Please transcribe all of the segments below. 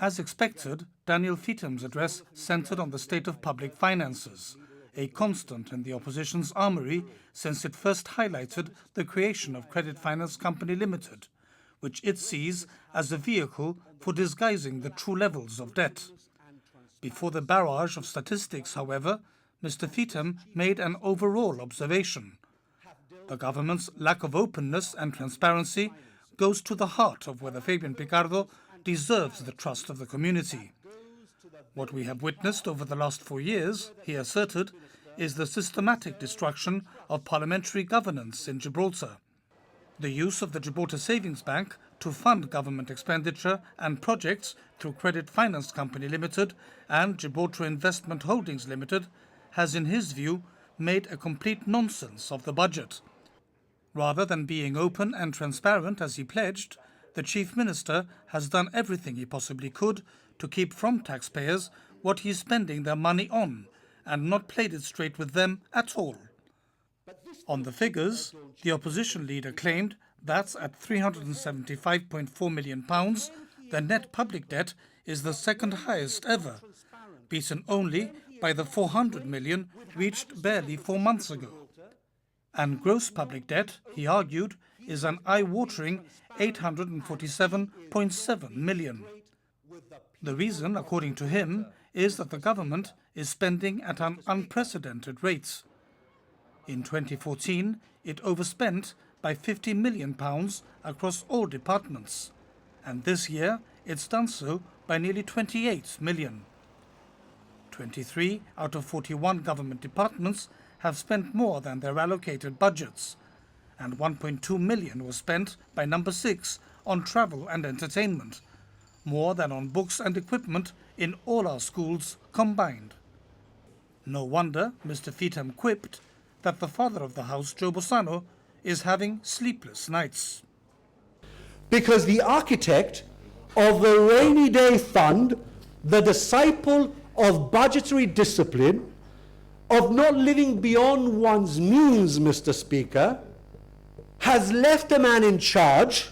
As expected, Daniel Feetham's address centred on the state of public finances, a constant in the opposition's armoury since it first highlighted the creation of Credit Finance Company Limited, which it sees as a vehicle for disguising the true levels of debt. Before the barrage of statistics, however, Mr Feetham made an overall observation. The government's lack of openness and transparency goes to the heart of whether Fabian Picardo deserves the trust of the community. What we have witnessed over the last 4 years, he asserted, is the systematic destruction of parliamentary governance in Gibraltar. The use of the Gibraltar Savings Bank to fund government expenditure and projects through Credit Finance Company Limited and Gibraltar Investment Holdings Limited has, in his view, made a complete nonsense of the budget. Rather than being open and transparent as he pledged, the Chief Minister has done everything he possibly could to keep from taxpayers what he is spending their money on and not played it straight with them at all. On the figures, the opposition leader claimed that at £375.4 million, the net public debt is the second highest ever, beaten only by the 400 million reached barely 4 months ago. And gross public debt, he argued, is an eye-watering 847.7 million. The reason, according to him, is that the government is spending at an unprecedented rate. In 2014, it overspent by £50 million across all departments, and this year it's done so by nearly 28 million. 23 out of 41 government departments have spent more than their allocated budgets, and 1.2 million was spent by number 6 on travel and entertainment, more than on books and equipment in all our schools combined. No wonder Mr Feetham quipped that the father of the house, Joe Bossano, is having sleepless nights. Because the architect of the rainy day fund, the disciple of budgetary discipline, of not living beyond one's means, Mr. Speaker, has left a man in charge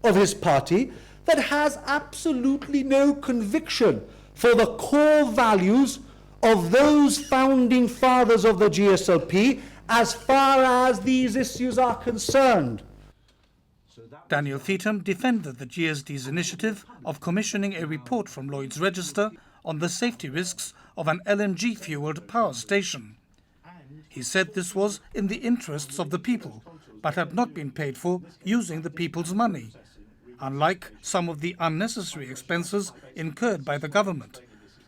of his party that has absolutely no conviction for the core values of those founding fathers of the GSLP as far as these issues are concerned. Daniel Feetham defended the GSD's initiative of commissioning a report from Lloyd's Register on the safety risks of an LNG-fuelled power station. He said this was in the interests of the people, but had not been paid for using the people's money, unlike some of the unnecessary expenses incurred by the government,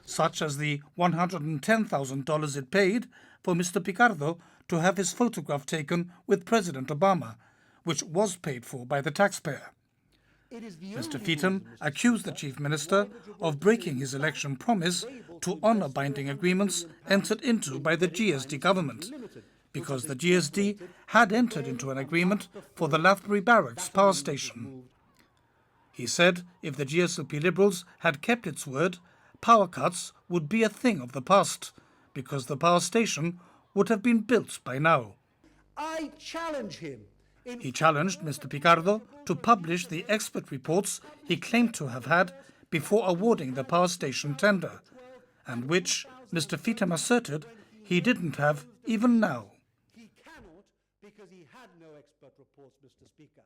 such as the $110,000 it paid for Mr Picardo to have his photograph taken with President Obama, which was paid for by the taxpayer. Mr Feetham accused the Chief Minister of breaking his election promise to honour binding agreements entered into by the GSD government, because the GSD had entered into an agreement for the Lathbury Barracks power station. He said if the GSLP Liberals had kept its word, power cuts would be a thing of the past, because the power station would have been built by now. I challenge him. He challenged Mr Picardo to publish the expert reports he claimed to have had before awarding the power station tender, and which Mr Feetham asserted he didn't have even now. He cannot, because he had no expert reports, Mr. Speaker.